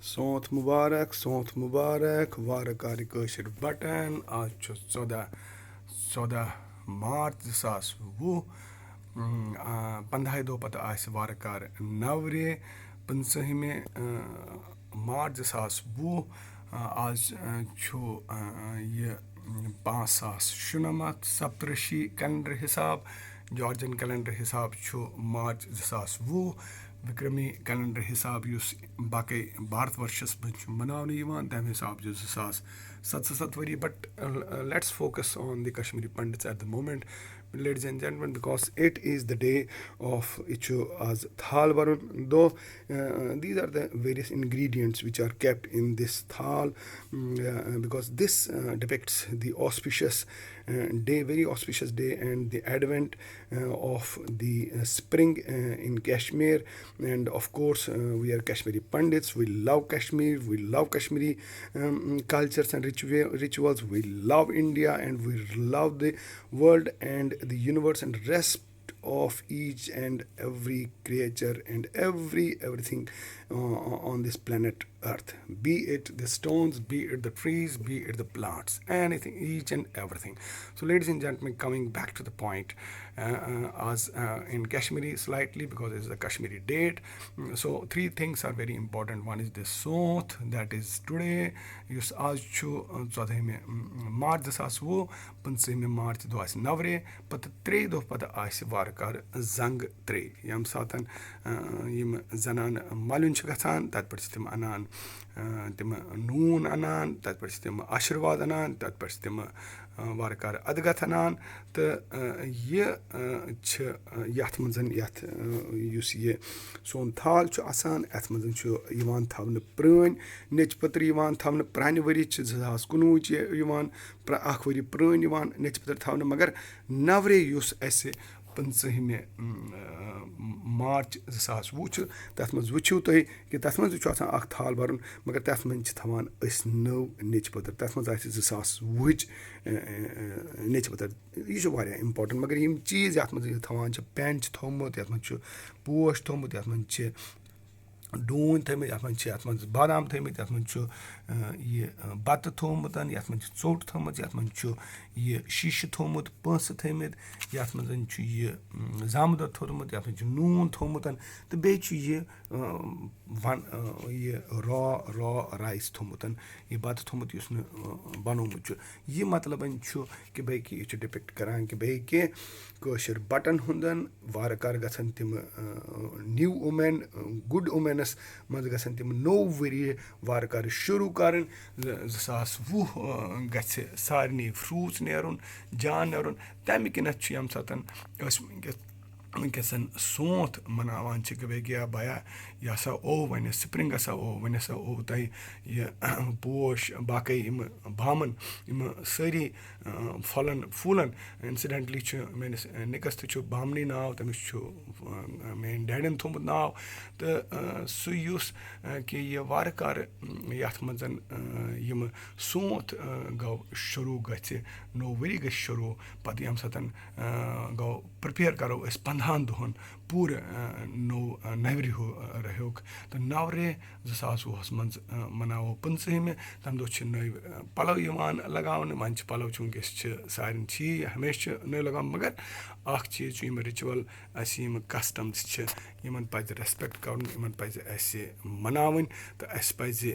Soth Mubarak, Varakari Kashir Button, Achu Soda Mart Sas Wu, Pandai Pata Ice Varakar Navre, Pansahime Mart Sas Wu, Az Chu Ye Pasas Shunamat, Saptrashi, Calendar Hisab, Georgian Calendar Hisab Chu March Sas Wu. Vikrami calendar حِساب یُس باقٕے بھارت ورشَس منٛز چھُ مَناونہٕ یِوان تَمہِ حِساب چھُ 2077 ؤری but let's focus on the Kashmiri Pandits at the moment ladies and gentlemen, because it is the day of یہِ چھُ آز تھال بَرُن دۄہ. These are the various ingredients which are kept in this thal, because this depicts the auspicious day, very auspicious day, and the advent of the spring in Kashmir. And of course, we are Kashmiri Pandits. We love Kashmir. We love Kashmiri cultures and rituals. We love India, and we love the world and the universe and rest of each and every creature and everything on this planet Earth, be it the stones, be it the trees, be it the plants, anything, each and everything. So ladies and gentlemen, coming back to the point, as in Kashmiri slightly, because it's a Kashmiri date, so three things are very important. One is the Soth, that is today, yus az chu 14 March 2020, 15 March 2009, pat 3 دۄہ پتہٕ آسہِ وارٕکار زنٛگ 3 ییٚمہِ ساتہٕ یِم زنان مَلیُن چھِ گژھان تَتہِ پٮ۪ٹھ چھِ تِم اَنان تِم نوٗن اَنان تَتہِ پٮ۪ٹھ چھِ تِم آشِرواد اَنان تَتہِ پٮ۪ٹھ چھِ تِم وارٕکار اَدگَت اَنان تہٕ یہِ چھِ یَتھ منٛز یَتھ یُس یہِ سون تھال چھُ آسان اَتھ منٛز چھُ یِوان تھاونہٕ پرٛٲنۍ نیٚچہِ پٔتٕر یِوان تھاونہٕ پرٛانہِ ؤریہِ 2019 یِوان 1 ؤری پرٛٲنۍ یِوان نیٚچہِ پٔتٕر تھاونہٕ مگر نَورے یُس اَسہِ 15 مارچ 2020 چھُ تَتھ منٛز وٕچھِو تُہۍ کہِ تَتھ منٛز تہِ چھُ آسان اَکھ تھال بَرُن مگر تَتھ منٛز چھِ تھاوان أسۍ نٔو نیٚچہِ پٔتٕر تَتھ منٛز آسہِ 2020 نیٚچہِ پٔتٕر یہِ چھُ واریاہ اِمپاٹَنٛٹ مگر یِم چیٖز یَتھ منٛز یہِ تھاوان چھِ پٮ۪ن چھِ تھوٚمُت یَتھ منٛز چھُ پوش تھوٚمُت یَتھ منٛز چھِ ڈوٗنۍ تھٲومٕتۍ یَتھ منٛز چھِ یَتھ منٛز بادام تھٲومٕتۍ یَتھ منٛز چھُ یہِ بَتہٕ تھوٚمُت یَتھ منٛز چھِ ژوٚٹ تھٲومٕژ یَتھ منٛز چھُ یہِ شیٖشہِ تھوٚمُت پٲنٛسہٕ تھٲومٕتۍ یَتھ منٛز چھُ یہِ زامہٕ دۄد تھوٚمُت یَتھ منٛز چھُ نوٗن تھوٚمُت تہٕ بیٚیہِ چھُ یہِ یہِ را رایِس تھوٚمُت یہِ بَتہٕ تھوٚمُت یُس نہٕ بَنومُت چھُ یہِ مطلب چھُ کہِ بیٚیہِ کہِ یہِ چھُ ڈِپِکٹ کَران کہِ بیٚیہِ کہِ کٲشِر بَٹَن ہُنٛدَن وارٕ کارٕ گژھن تِم نِو ووٗمٮ۪ن گُڈ ووٗمٮ۪نَس منٛز گژھن تِم نوٚو ؤری وارٕ کارٕ شروٗع کَرٕنۍ 2020 گژھِ سارنٕے فرٛوٗٹٕس نیرُن جان نیرُن تَمہِ کِنٮ۪تھ چھُ ییٚمہِ ساتہٕ أسۍ وٕنکٮ۪س سونٛتھ مَناوان چھِ کہِ بھیا بیا یہِ ہسا اوٚو وۄنۍ سپرِنٛگ ہسا اوٚو وۄنۍ ہسا اوٚو تۄہہِ یہِ پوش باقٕے یِمہٕ بامَن یِمہٕ سٲری پھۄلَن پھوٗلَن اِنسِڈٮ۪نٛٹلی چھُ میٲنِس نِکَس تہِ چھُ بامنٕے ناو تٔمِس چھُ میٛانہِ ڈیڈٮ۪ن تھوٚمُت ناو تہٕ سُہ یُس کہِ یہِ وارٕ کارٕ یَتھ منٛز یِمہٕ سونٛتھ گوٚو شروٗع گژھِ نوٚو ؤری گژھِ شروٗع پَتہٕ ییٚمہِ ساتہٕ گوٚو پرٛپِیَر کَرو أسۍ 15 دۄہَن پوٗرٕ نوٚو نَورِ رہیُک تہٕ نَورے 2020 منٛز مَناوو 15مہِ تَمہِ دۄہ چھِ نٔوۍ پَلَو یِوان لگاونہٕ وۄنۍ چھِ پَلَو چوٗنٛکہِ أسۍ چھِ سارنٕے چھی ہمیشہِ چھِ نٔوۍ لگاوان مگر اَکھ چیٖز چھُ یِم رِچوَل اَسہِ یِم کَسٹَمٕز چھِ یِمَن پَزِ رٮ۪سپٮ۪کٹ کَرُن یِمَن پَزِ اَسہِ مَناوٕنۍ تہٕ اَسہِ پَزِ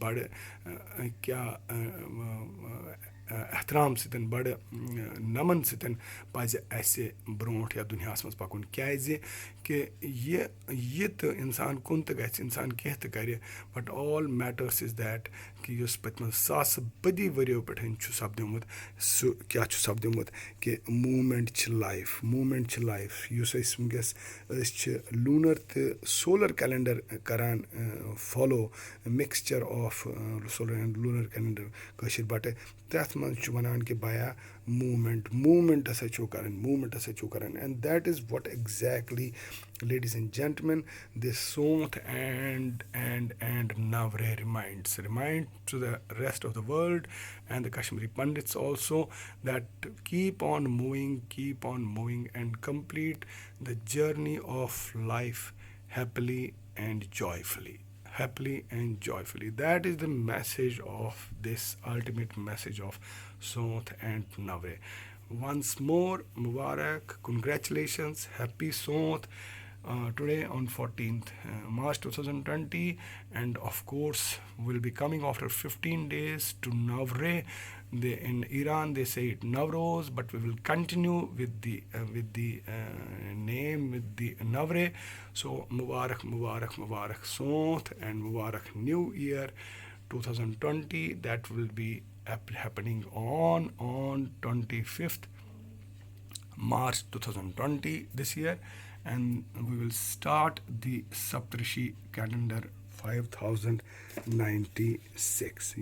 بَڑٕ کیٛاہ احترام سۭتۍ بَڑٕ نَمَن سۭتۍ پَزِ اَسہِ برونٛٹھ یَتھ دُنیاہَس منٛز پَکُن کیٛازِ کہِ یہِ تہٕ اِنسان کُن تہٕ گژھِ اِنسان کینٛہہ تہِ کَرِ بَٹ آل میٹٲرٕس اِز دیٹ کہِ یُس پٔتمہِ ساسہٕ بٔدی ؤرِیو پٮ۪ٹھ چھُ سپدیومُت سُہ کیٛاہ چھُ سپدیومُت کہِ موٗمٮ۪نٛٹ چھِ لایف یُس أسۍ وٕنکٮ۪س أسۍ چھِ لوٗنَر تہٕ سولَر کیلنڈَر کَران follow mixture of solar and lunar calendar کٲشِر بَٹہٕ تَتھ منٛز چھُ وَنان کہِ بیا موٗمٮ۪نٛٹ ہَسا چھُو کَرٕنۍ and that is what exactly ladies and gentlemen this Sonth and Navreh remind to the rest of the world and the Kashmiri Pandits also that keep on moving and complete the journey of life happily and joyfully happily and joyfully. That is the message of this ultimate message of Sonth and Navre. Once more, Mubarak, congratulations, happy Sonth. Today on 14th March 2020, and of course will be coming after 15 days to Navre. In Iran they say it Navroz, but we will continue with the name, with the Navre. So Mubarak, Mubarak, Mubarak Sonth and Mubarak New Year 2020. That will be happening on 25th March 2020 this year, and we will start the Saptrishi calendar 5096.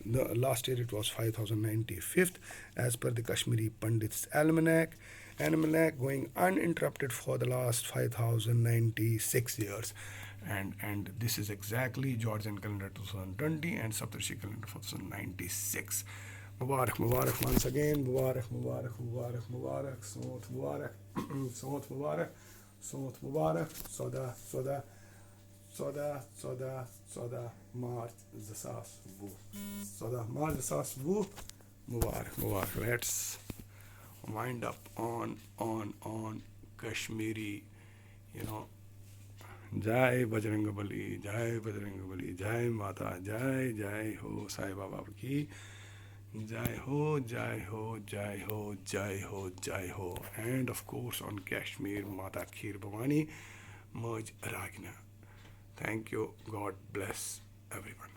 The last year it was 5095th as per the Kashmiri Pandit's almanac. Almanac going uninterrupted for the last 5096 years. And this is exactly Georgian calendar 2020 and Saptrishi calendar 2096. Mubarak, Mubarak once again. Mubarak, Mubarak, Mubarak, Mubarak. Sonth Mubarak. Sonth Mubarak. Sonth Mubarak. Soda, Soda, Soda, Soda, Soda. March Zasas Wu. Soda, March Zasas Wu. Mubarak, Mubarak. Let's wind up on Kashmiri, you know. Jai Bajrang Bali, Jai Mata, Jai Ho, Sai Baba ki. Jai Ho, Jai Ho, Jai Ho, Jai Ho, Jai Ho. And of course on Kashmir, Mata Kheer Bhavani, Maj Ragina. Thank you. God bless everyone.